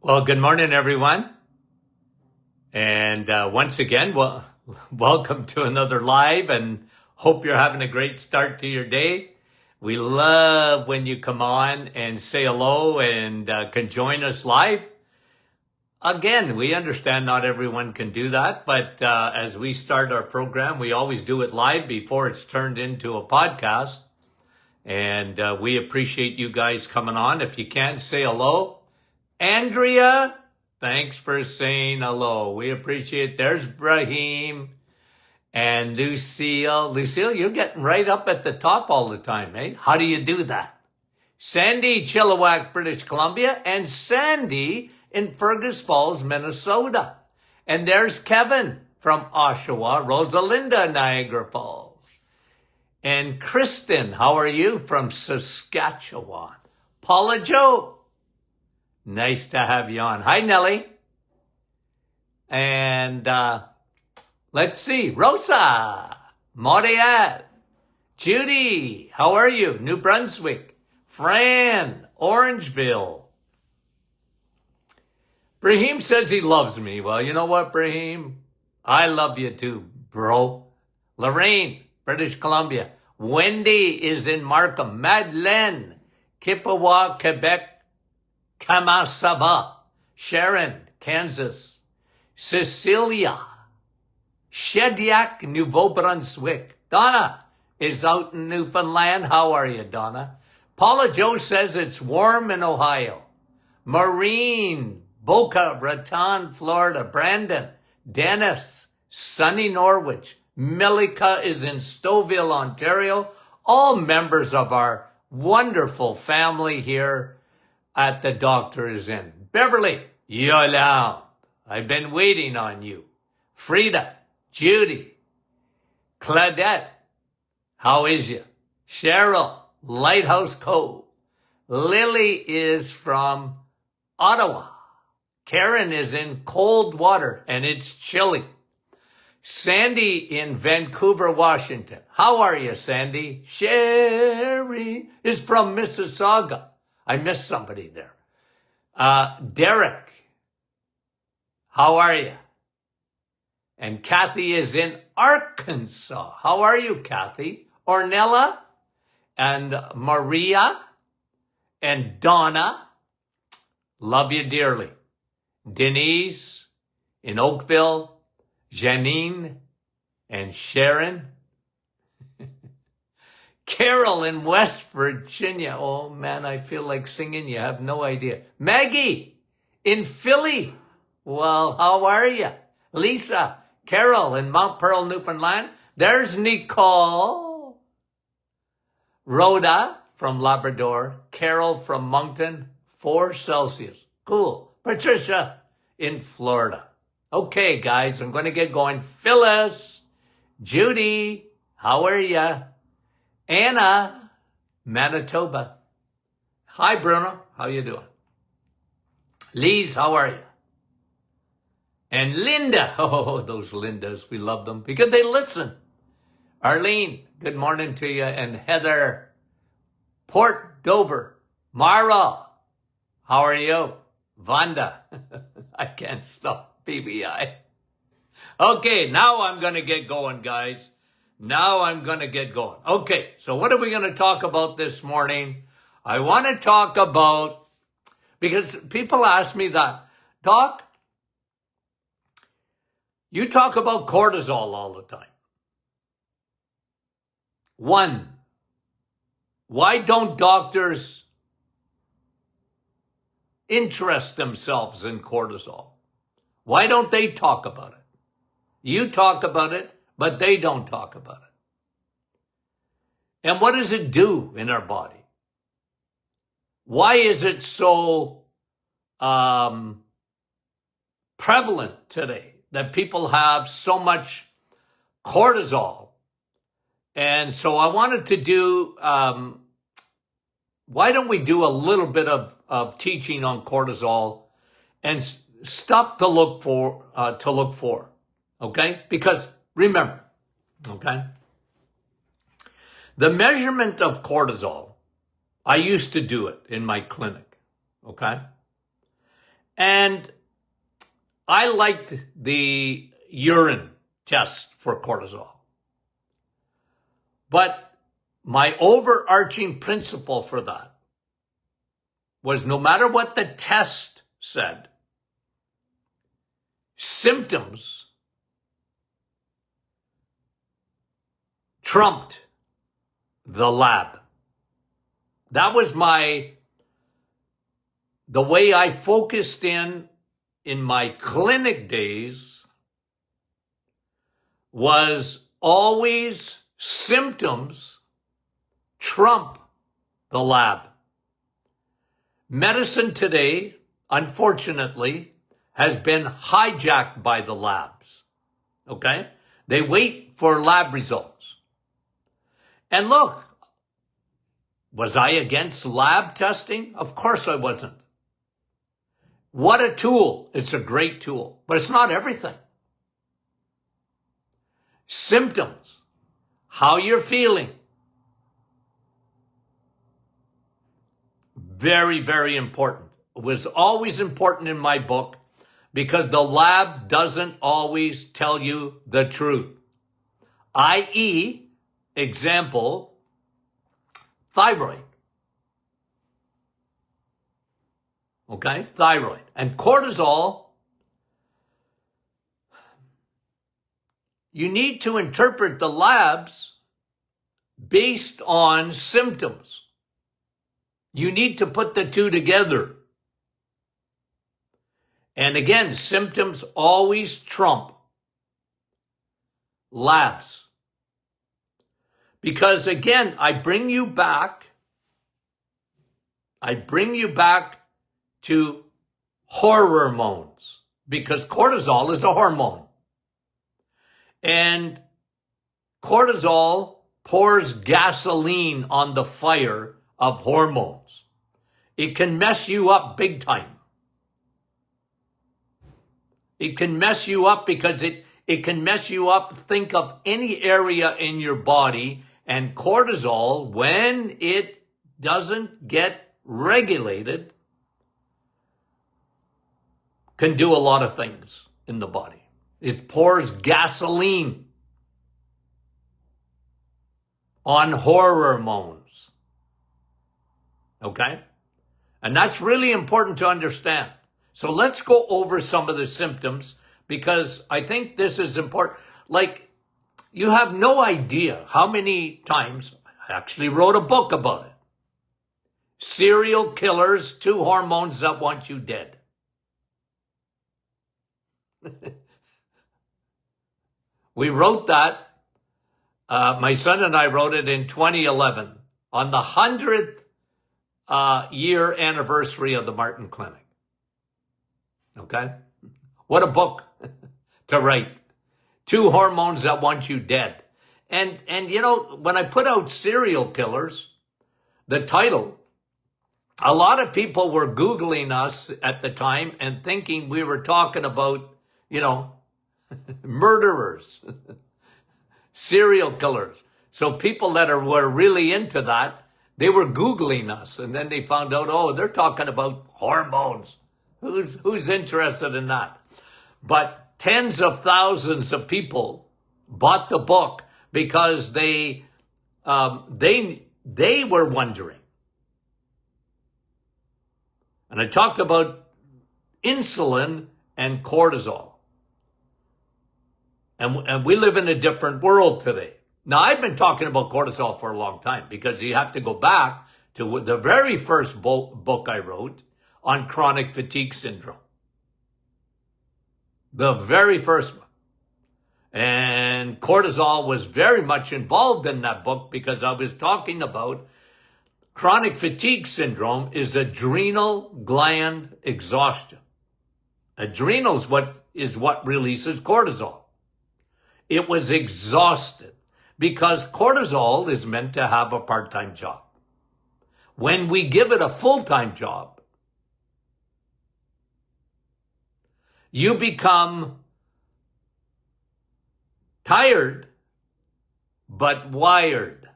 Well, good morning, everyone. And once again, welcome to another live and hope you're having a great start to your day. We love when you come on and say hello and can join us live. Again, we understand not everyone can do that, but as we start our program, we always do it live before it's turned into a podcast. And we appreciate you guys coming on. If you can't say hello, Andrea, thanks for saying hello. We appreciate it. There's Brahim and Lucille. Lucille, you're getting right up at the top all the time, eh? How do you do that? Sandy, Chilliwack, British Columbia, and Sandy in Fergus Falls, Minnesota. And there's Kevin from Oshawa, Rosalinda, Niagara Falls. And Kristen, how are you from Saskatchewan? Paula Joe, nice to have you on. Hi, Nellie. And let's see, Rosa, Moriat, Judy, how are you? New Brunswick, Fran, Orangeville. Brahim says he loves me. Well, you know what, Brahim? I love you too, bro. Lorraine, British Columbia. Wendy is in Markham. Madeleine, Kippawa, Quebec. Kamasava. Sharon, Kansas. Cecilia, Shediac, Nouveau Brunswick. Donna is out in Newfoundland. How are you, Donna? Paula Joe says it's warm in Ohio. Maureen, Boca Raton, Florida. Brandon, Dennis, sunny Norwich. Milika is in Stouffville, Ontario. All members of our wonderful family here at the Doctor is in. Beverly, Yolande, I've been waiting on you. Frida, Judy, Claudette, how is you? Cheryl, Lighthouse Cove. Lily is from Ottawa. Karen is in cold water and it's chilly. Sandy in Vancouver, Washington. How are you, Sandy? Sherry is from Mississauga. I missed somebody there. Derek, how are you? And Kathy is in Arkansas. How are you, Kathy? Ornella and Maria and Donna, love you dearly. Denise in Oakville. Janine and Sharon. Carol in West Virginia. Oh man, I feel like singing. You have no idea. Maggie in Philly. Well, how are you? Lisa, Carol in Mount Pearl, Newfoundland. There's Nicole. Rhoda from Labrador. Carol from Moncton, 4 Celsius. Cool. Patricia in Florida. Okay, guys, I'm going to get going. Phyllis, Judy, how are ya? Anna, Manitoba. Hi, Bruno. How you doing? Lise, how are you? And Linda. Oh, those Lindas. We love them because they listen. Arlene, good morning to you. And Heather, Port Dover. Mara, how are you? Vanda, I can't stop. PBI. Okay, now I'm going to get going, guys. Now I'm going to get going. Okay, so what are we going to talk about this morning? I want to talk about, because people ask me that, Doc, you talk about cortisol all the time. 1, why don't doctors interest themselves in cortisol? Why don't they talk about it? You talk about it, but they don't talk about it. And what does it do in our body? Why is it so prevalent today that people have so much cortisol? And so I wanted to do, why don't we do a little bit of teaching on cortisol and stuff to look for, okay? Because remember, okay, the measurement of cortisol, I used to do it in my clinic, okay? And I liked the urine test for cortisol. But my overarching principle for that was no matter what the test said, symptoms trumped the lab. That was the way I focused in my clinic days was always symptoms trump the lab. Medicine today, unfortunately, has been hijacked by the labs. Okay? They wait for lab results. And look, was I against lab testing? Of course I wasn't. What a tool. It's a great tool, but it's not everything. Symptoms, how you're feeling. Very, very important. It was always important in my book because the lab doesn't always tell you the truth. I.e., example, thyroid. Okay, thyroid. And cortisol, you need to interpret the labs based on symptoms. You need to put the two together. And again, symptoms always trump labs. Because again, I bring you back to hormones, because cortisol is a hormone. And cortisol pours gasoline on the fire of hormones. It can mess you up big time. It can mess you up because it can mess you up. Think of any area in your body, and cortisol, when it doesn't get regulated, can do a lot of things in the body. It pours gasoline on hormones. Okay? And that's really important to understand. So let's go over some of the symptoms, because I think this is important. Like, you have no idea how many times I actually wrote a book about it. Serial killers, 2 hormones that want you dead. We wrote that. My son and I wrote it in 2011 on the 100th year anniversary of the Martin Clinic. Okay? What a book to write. 2 hormones that want you dead. And you know, when I put out serial killers, the title, a lot of people were Googling us at the time and thinking we were talking about, you know, murderers, serial killers. So people that were really into that, they were Googling us, and then they found out, oh, they're talking about hormones. Who's interested in that? But tens of thousands of people bought the book because they were wondering. And I talked about insulin and cortisol. And we live in a different world today. Now, I've been talking about cortisol for a long time, because you have to go back to the very first book I wrote on chronic fatigue syndrome. The very first one. And cortisol was very much involved in that book, because I was talking about chronic fatigue syndrome is adrenal gland exhaustion. Adrenals is what releases cortisol. It was exhausted because cortisol is meant to have a part-time job. When we give it a full-time job, you become tired but wired.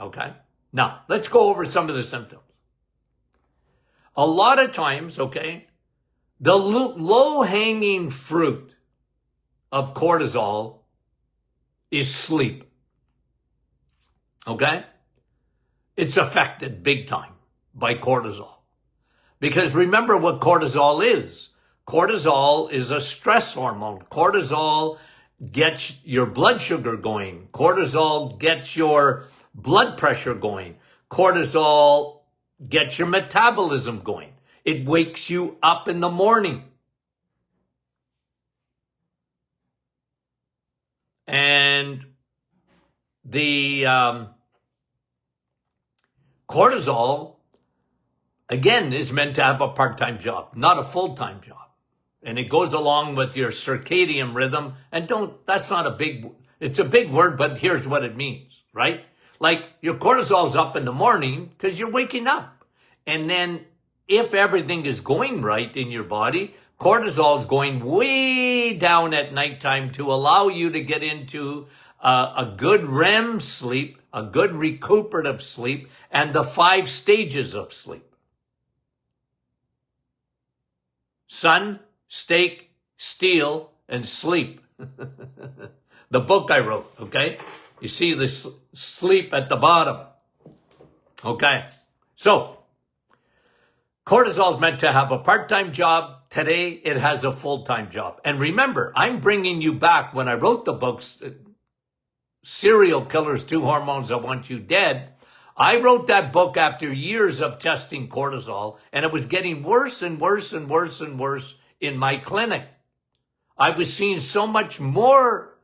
Okay? Now, let's go over some of the symptoms. A lot of times, okay, the low-hanging fruit of cortisol is sleep. Okay? It's affected big time by cortisol. Because remember what cortisol is. Cortisol is a stress hormone. Cortisol gets your blood sugar going. Cortisol gets your blood pressure going. Cortisol gets your metabolism going. It wakes you up in the morning. And the cortisol, again, is meant to have a part-time job, not a full-time job. And it goes along with your circadian rhythm. And that's not a big, it's a big word, but here's what it means, right? Like your cortisol's up in the morning because you're waking up. And then if everything is going right in your body, cortisol is going way down at nighttime to allow you to get into a good REM sleep, a good recuperative sleep, and the 5 stages of sleep. Sun, steak, steal, and sleep. The book I wrote, okay? You see the sleep at the bottom. Okay. So, cortisol is meant to have a part-time job. Today, it has a full-time job. And remember, I'm bringing you back when I wrote the books, Serial Killers, 2 Hormones That Want You Dead. I wrote that book after years of testing cortisol, and it was getting worse and worse and worse and worse in my clinic. I was seeing so much more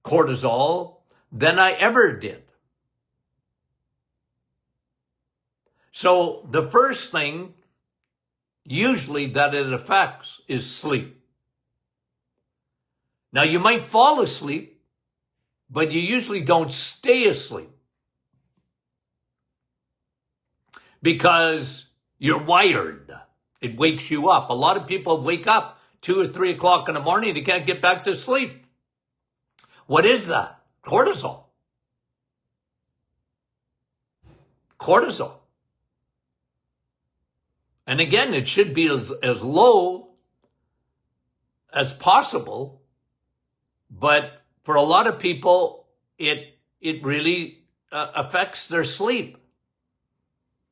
cortisol than I ever did. So the first thing usually that it affects is sleep. Now you might fall asleep, but you usually don't stay asleep because you're wired. It wakes you up. A lot of people wake up 2 or 3 o'clock in the morning. They can't get back to sleep. What is that? Cortisol. Cortisol. And again, it should be as low as possible. But for a lot of people, it really affects their sleep.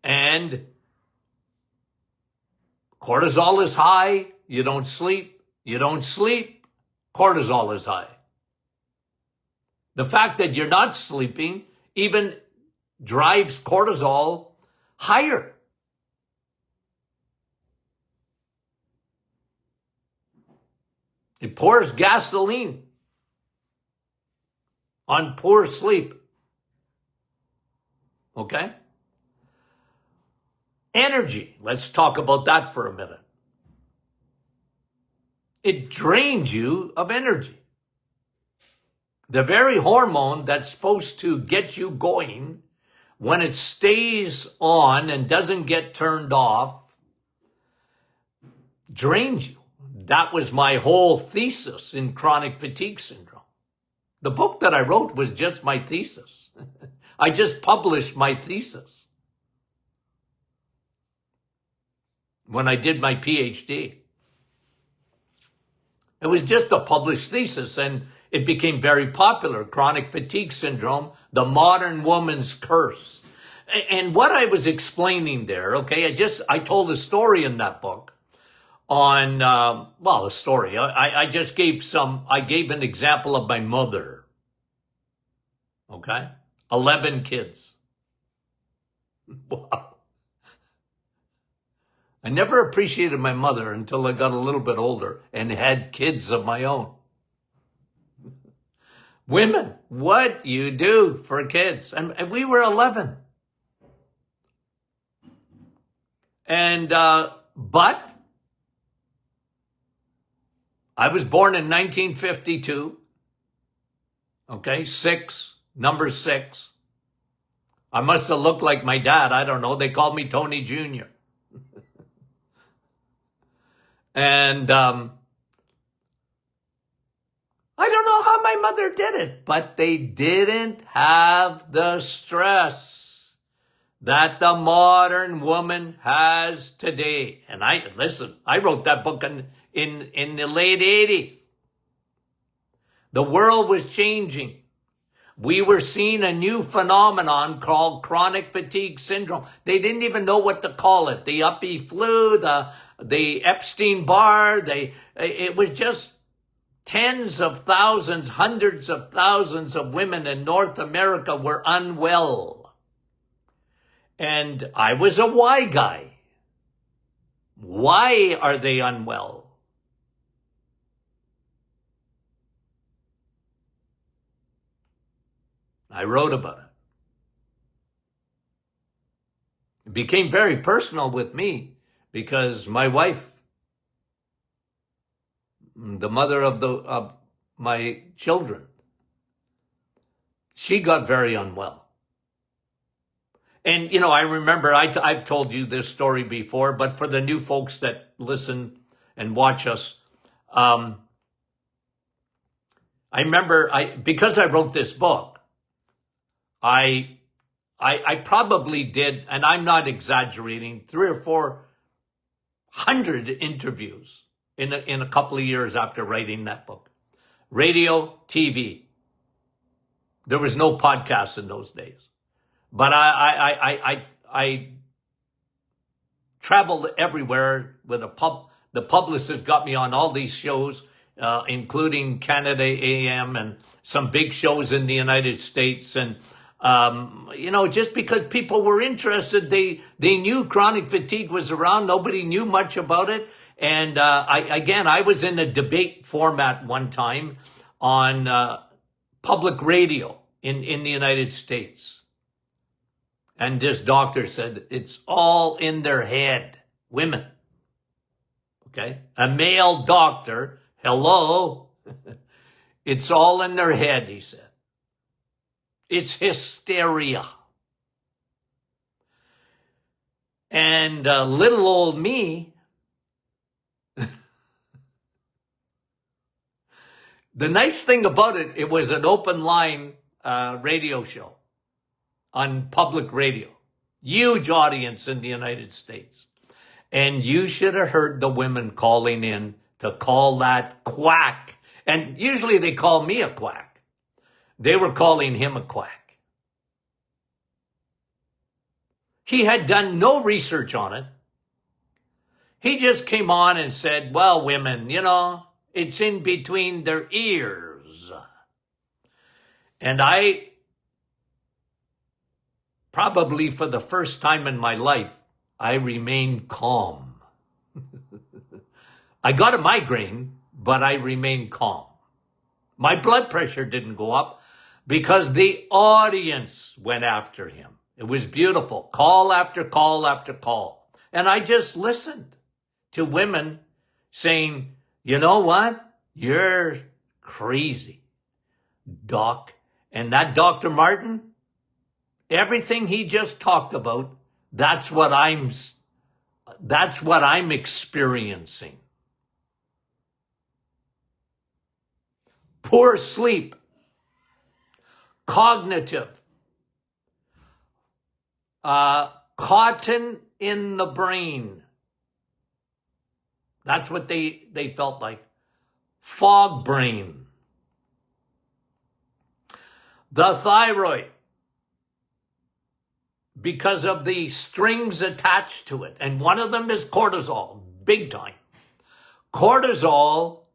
And cortisol is high. You don't sleep. You don't sleep. Cortisol is high. The fact that you're not sleeping even drives cortisol higher. It pours gasoline on poor sleep. Okay? Energy. Let's talk about that for a minute. It drains you of energy. The very hormone that's supposed to get you going, when it stays on and doesn't get turned off, drains you. That was my whole thesis in chronic fatigue syndrome. The book that I wrote was just my thesis. I just published my thesis when I did my PhD. It was just a published thesis, and it became very popular. Chronic fatigue syndrome, the modern woman's curse. And what I was explaining there, okay, I told a story in that book on, a story. I gave an example of my mother. Okay? 11 kids. Wow. I never appreciated my mother until I got a little bit older and had kids of my own. Women, what you do for kids. And we were 11. And, but I was born in 1952. Okay, number 6. I must have looked like my dad. I don't know. They called me Tony Jr. And I don't know how my mother did it, but they didn't have the stress that the modern woman has today. And I wrote that book in the late 80s. The world was changing. We were seeing a new phenomenon called chronic fatigue syndrome. They didn't even know what to call it. The uppy flu, the Epstein-Barr, it was just tens of thousands, hundreds of thousands of women in North America were unwell. And I was a why guy. Why are they unwell? I wrote about it. It became very personal with me because my wife, the mother of my children, she got very unwell. And, I remember, I've told you this story before, but for the new folks that listen and watch us, I remember because I wrote this book, I probably did, and I'm not exaggerating, 300 or 400 interviews in a couple of years after writing that book. Radio, TV. There was no podcast in those days. But I traveled everywhere with the publicist got me on all these shows, including Canada AM and some big shows in the United States. And, just because people were interested, they knew chronic fatigue was around. Nobody knew much about it. And, I was in a debate format one time on, public radio in the United States. And this doctor said, it's all in their head. Women. Okay? A male doctor. Hello? It's all in their head, he said. It's hysteria. And little old me, the nice thing about it was an open line radio show on public radio. Huge audience in the United States. And you should have heard the women calling in to call that quack. And usually they call me a quack. They were calling him a quack. He had done no research on it. He just came on and said, well, women, it's in between their ears. And I, probably for the first time in my life, I remained calm. I got a migraine, but I remained calm. My blood pressure didn't go up because the audience went after him. It was beautiful. Call after call after call. And I just listened to women saying, you know what? You're crazy, Doc. And that Dr. Martin, everything he just talked about, that's what I'm experiencing. Poor sleep, cognitive, cotton in the brain. That's what they felt like. Fog brain. The thyroid, because of the strings attached to it. And one of them is cortisol, big time. Cortisol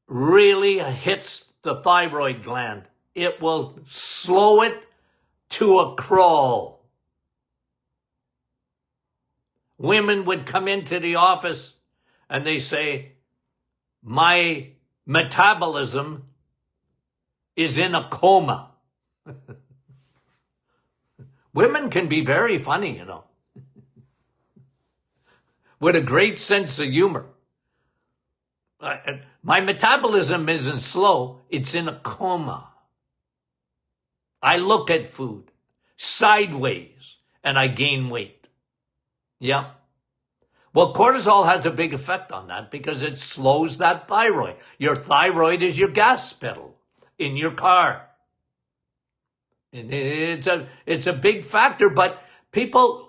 really hits the thyroid gland. It will slow it to a crawl. Women would come into the office and they say, my metabolism is in a coma. Women can be very funny, with a great sense of humor. My metabolism isn't slow, it's in a coma. I look at food sideways and I gain weight. Yeah. Well, cortisol has a big effect on that because it slows that thyroid. Your thyroid is your gas pedal in your car. And it's a big factor, but People,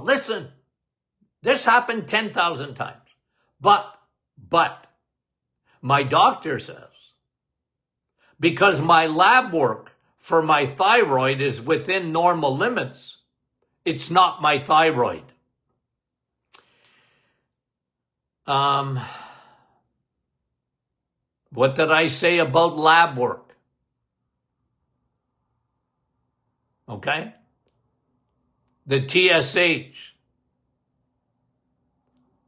listen, this happened 10,000 times. But my doctor says, because my lab work for my thyroid is within normal limits, it's not my thyroid. What did I say about lab work? Okay? The TSH.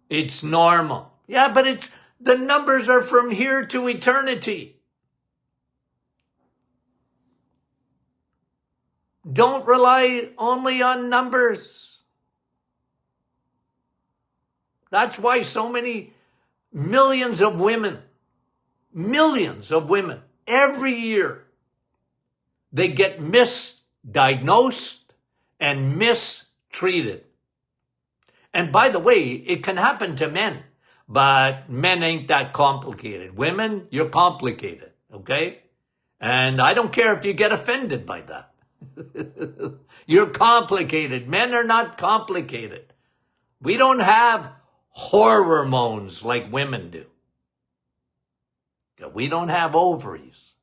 It's normal. Yeah, but the numbers are from here to eternity. Don't rely only on numbers. That's why so many millions of women, every year, they get misdiagnosed and mistreated. And by the way, it can happen to men, but men ain't that complicated. Women, you're complicated, okay? And I don't care if you get offended by that. You're complicated. Men are not complicated. We don't have hormones like women do. We don't have ovaries.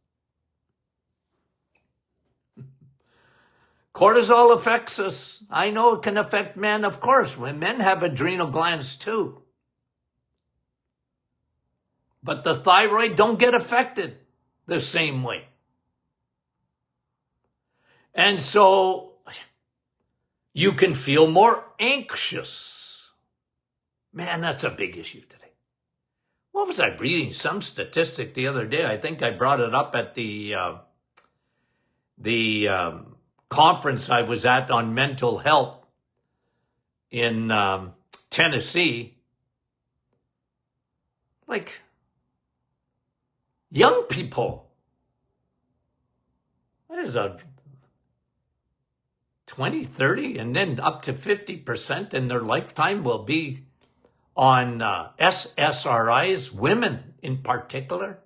Cortisol affects us. I know it can affect men, of course. When men have adrenal glands too. But the thyroid don't get affected the same way. And so you can feel more anxious. Man, that's a big issue today. What was I reading? Some statistic the other day. I think I brought it up at the conference I was at on mental health in Tennessee. Like, young people. What is a 20, 30, and then up to 50% in their lifetime will be on SSRIs. Women in particular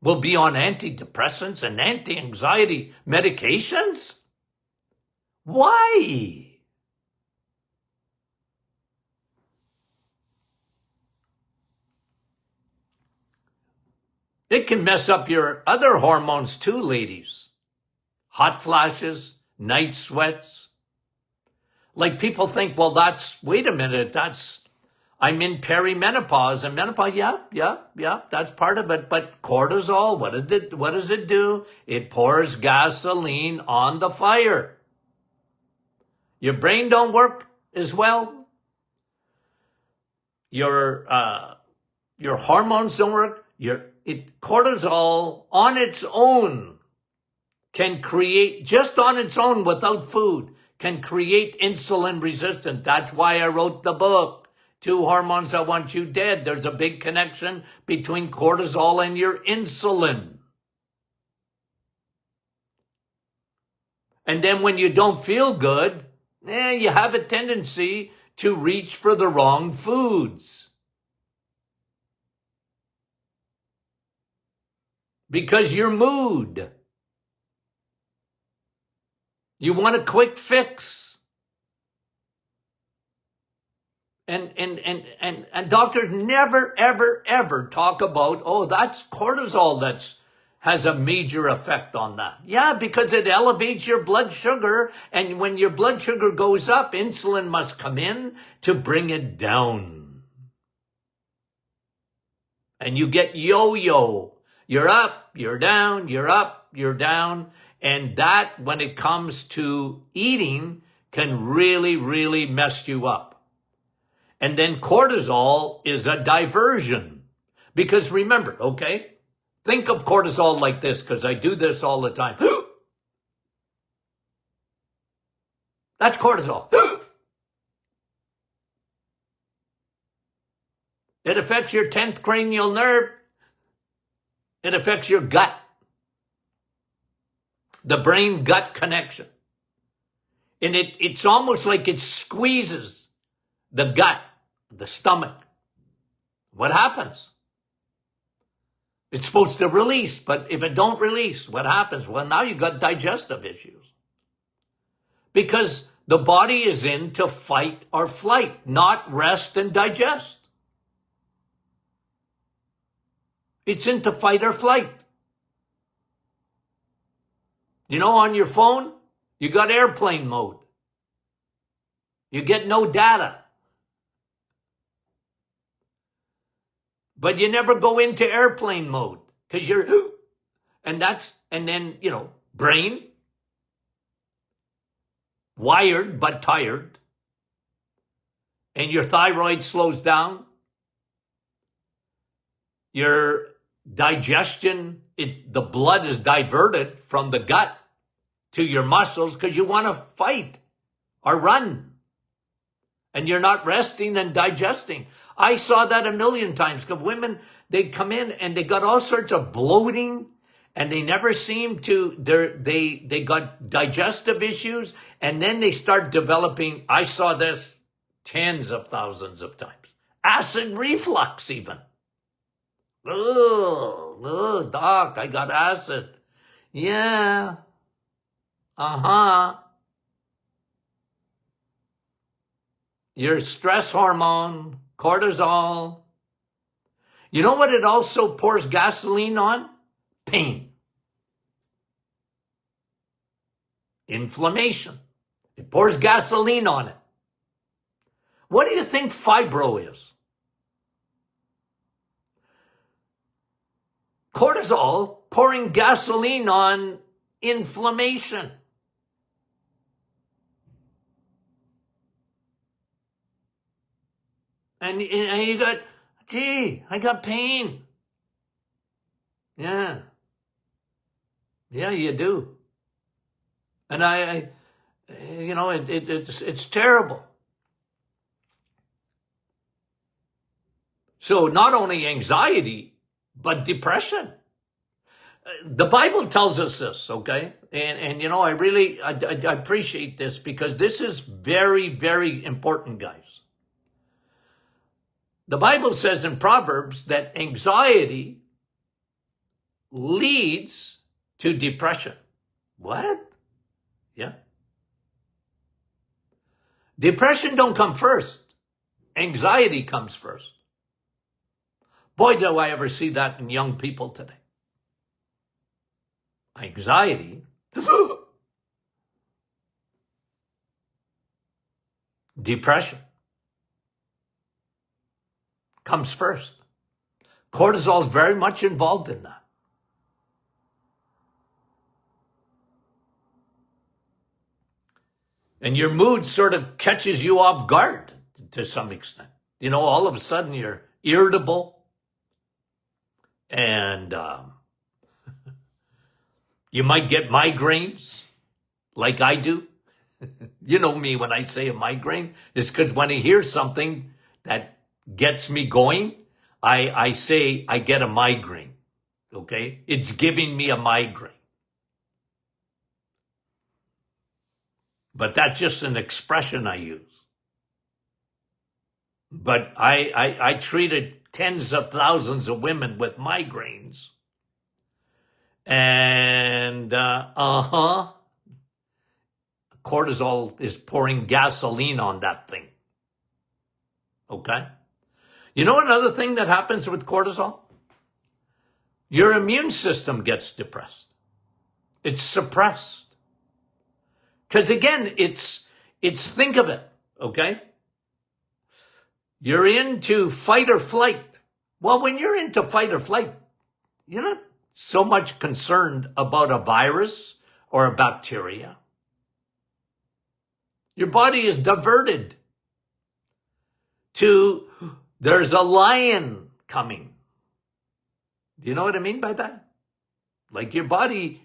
will be on antidepressants and anti-anxiety medications? Why? It can mess up your other hormones too, ladies. Hot flashes, night sweats. Like people think, well, wait a minute, I'm in perimenopause and menopause. Yeah, that's part of it. But cortisol, what does it do? It pours gasoline on the fire. Your brain don't work as well. Your hormones don't work. Cortisol on its own can create, just on its own without food, can create insulin resistance. That's why I wrote the book, 2 Hormones That Want You Dead. There's a big connection between cortisol and your insulin. And then when you don't feel good, you have a tendency to reach for the wrong foods. Because your mood. You want a quick fix. And doctors never, ever, ever talk about, that's cortisol has a major effect on that. Yeah, because it elevates your blood sugar. And when your blood sugar goes up, insulin must come in to bring it down. And you get yo-yo. You're up, you're down, you're up, you're down. And that, when it comes to eating, can really, really mess you up. And then cortisol is a diversion. Because remember, okay, think of cortisol like this, because I do this all the time. That's cortisol. It affects your 10th cranial nerve. It affects your gut. The brain-gut connection. And it's almost like it squeezes the gut, the stomach. What happens? It's supposed to release, but if it don't release, what happens? Well, now you got digestive issues. Because the body is in to fight or flight, not rest and digest. It's into fight or flight. You know, on your phone, you got airplane mode. You get no data. But you never go into airplane mode because you're, and then, you know, brain, wired but tired, and your thyroid slows down. Your digestion, the blood is diverted from the gut to your muscles because you want to fight or run. And you're not resting and digesting. I saw that a million times because women, they come in and they got all sorts of bloating and they never seem to, they got digestive issues and then they start developing, I saw this tens of thousands of times, acid reflux even. Oh, doc, I got acid. Yeah. Your stress hormone, cortisol. You know what it also pours gasoline on? Pain. Inflammation. It pours gasoline on it. What do you think fibro is? Cortisol pouring gasoline on inflammation. And you got, gee, I got pain. Yeah. Yeah, you do. And I you know, it's terrible. So not only anxiety, but depression. The Bible tells us this, okay? And you know, I appreciate this because this is very, very important, guys. The Bible says in Proverbs that anxiety leads to depression. What? Yeah. Depression don't come first. Anxiety comes first. Boy, do I ever see that in young people today. Anxiety. Depression comes first. Cortisol is very much involved in that. And your mood sort of catches you off guard to some extent. You know, all of a sudden you're irritable and you might get migraines like I do. You know me when I say a migraine, it's because when I hear something that gets me going, I say I get a migraine, okay? It's giving me a migraine. But that's just an expression I use. But I treated tens of thousands of women with migraines. And, cortisol is pouring gasoline on that thing. Okay? You know another thing that happens with cortisol? Your immune system gets depressed. It's suppressed. Because again, it's think of it, okay? You're into fight or flight. Well, when you're into fight or flight, you're not so much concerned about a virus or a bacteria. Your body is diverted to, there's a lion coming. Do you know what I mean by that? Like your body's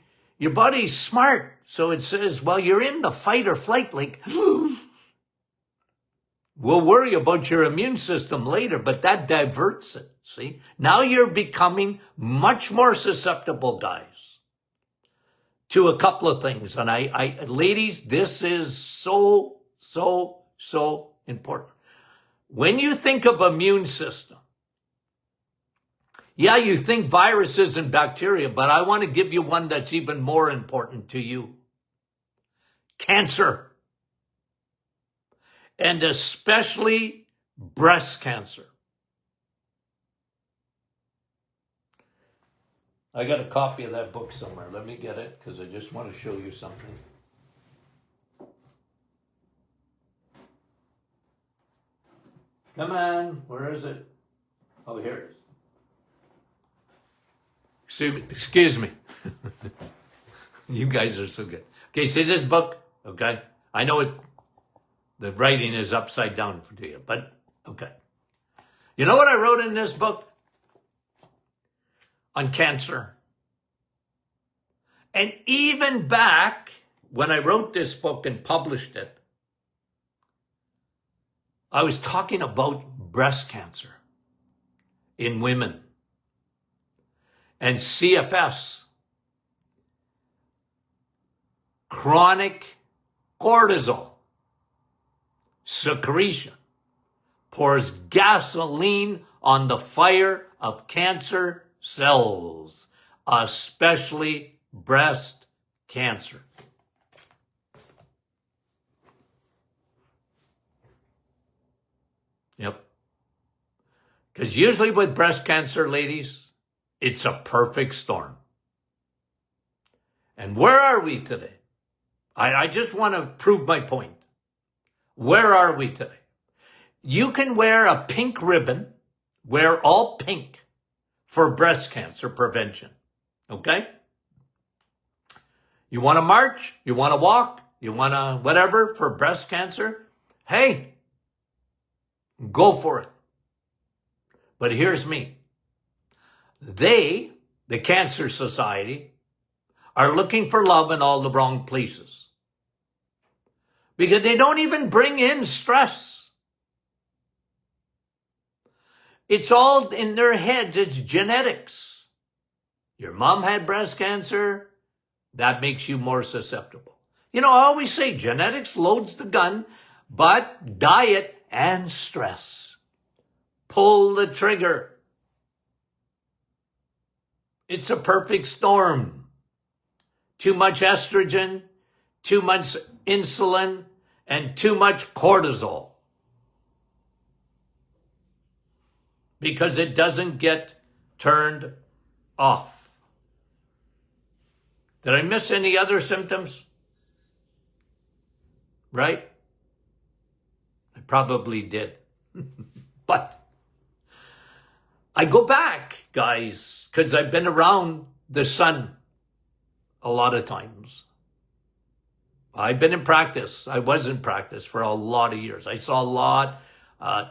smart. So it says, well, you're in the fight or flight, like, we'll worry about your immune system later, but that diverts it, see? Now you're becoming much more susceptible, guys, to a couple of things. And ladies, this is so, so, so important. When you think of immune system, yeah, you think viruses and bacteria, but I want to give you one that's even more important to you. Cancer. and especially breast cancer. I got a copy of that book somewhere. Let me get it because I just want to show you something. Come on, where is it? Oh, here it is. Excuse me. You guys are so good. Okay, see this book? Okay. I know the writing is upside down for you, but okay. You know what I wrote in this book? On cancer. And even back when I wrote this book and published it, I was talking about breast cancer in women and CFS, chronic cortisol secretion pours gasoline on the fire of cancer cells, especially breast cancer. Yep. Because usually with breast cancer, ladies, it's a perfect storm. And where are we today? I just want to prove my point. Where are we today? You can wear a pink ribbon, wear all pink for breast cancer prevention. Okay? You want to march? You want to walk? You want to whatever for breast cancer? Hey, go for it. But here's me. They, the Cancer Society, are looking for love in all the wrong places. Because they don't even bring in stress. It's all in their heads. It's genetics. Your mom had breast cancer. That makes you more susceptible. You know, I always say genetics loads the gun, but diet and stress pull the trigger. It's a perfect storm. Too much estrogen, too much insulin, and too much cortisol. Because it doesn't get turned off. Did I miss any other symptoms? Right? I probably did. But I go back, guys, because I've been around the sun a lot of times. I've been in practice. I was in practice for a lot of years. I saw a lot,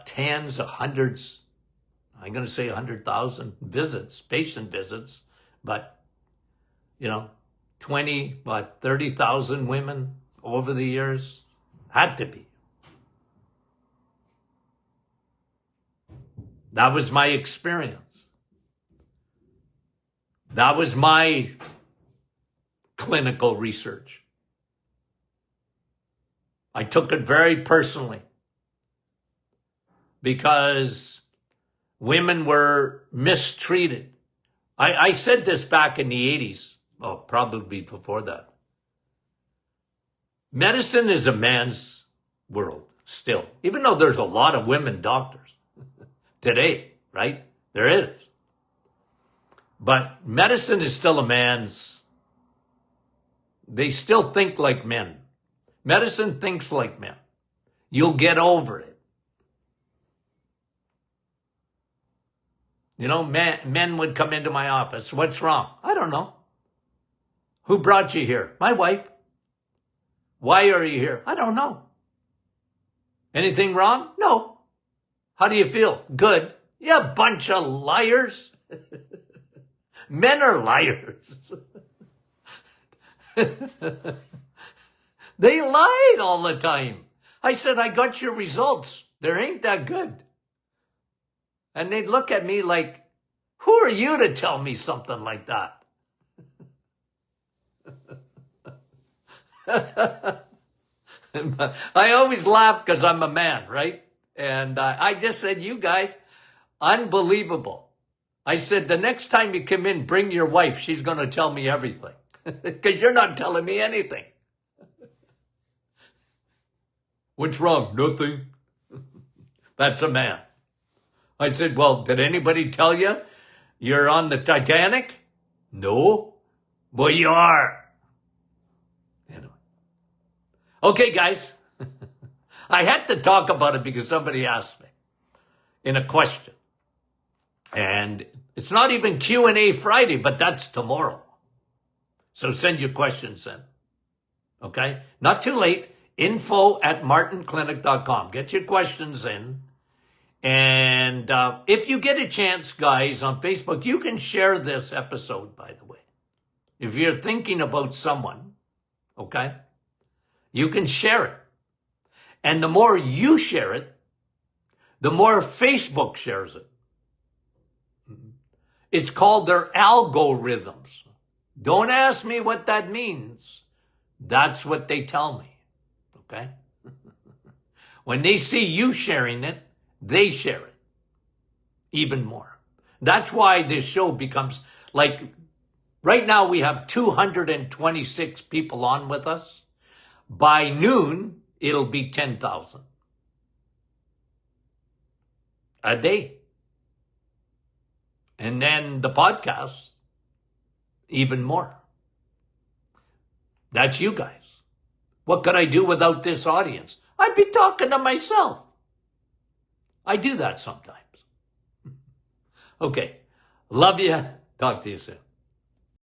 tens of hundreds, I'm going to say 100,000 visits, patient visits, but, 30,000 women over the years. Had to be. That was my experience. That was my clinical research. I took it very personally because women were mistreated. I said this back in the 80s. Oh, probably before that. Medicine is a man's world still, even though there's a lot of women doctors today, right? There is. But medicine is still a man's. They still think like men. Medicine thinks like men. You'll get over it. Men would come into my office. What's wrong? I don't know. Who brought you here? My wife. Why are you here? I don't know. Anything wrong? No. How do you feel? Good. You bunch of liars. Men are liars. They lied all the time. I said, I got your results. They ain't that good. And they'd look at me like, who are you to tell me something like that? I always laugh because I'm a man, right? And I just said, you guys, unbelievable. I said, the next time you come in, bring your wife. She's going to tell me everything. Because you're not telling me anything. What's wrong? Nothing. That's a man. I said, well, did anybody tell you you're on the Titanic? No. Well, you are. Anyway. Okay, guys. I had to talk about it because somebody asked me in a question. And it's not even Q&A Friday, but that's tomorrow. So send your questions in. Okay? Not too late. info@martinclinic.com. Get your questions in. And if you get a chance, guys, on Facebook, you can share this episode, by the way. If you're thinking about someone, okay, you can share it. And the more you share it, the more Facebook shares it. It's called their algorithms. Don't ask me what that means. That's what they tell me, okay? When they see you sharing it, they share it even more. That's why this show becomes like, right now we have 226 people on with us. By noon, it'll be 10,000 a day. And then the podcast, even more. That's you guys. What could I do without this audience? I'd be talking to myself. I do that sometimes. Okay. Love you. Talk to you soon.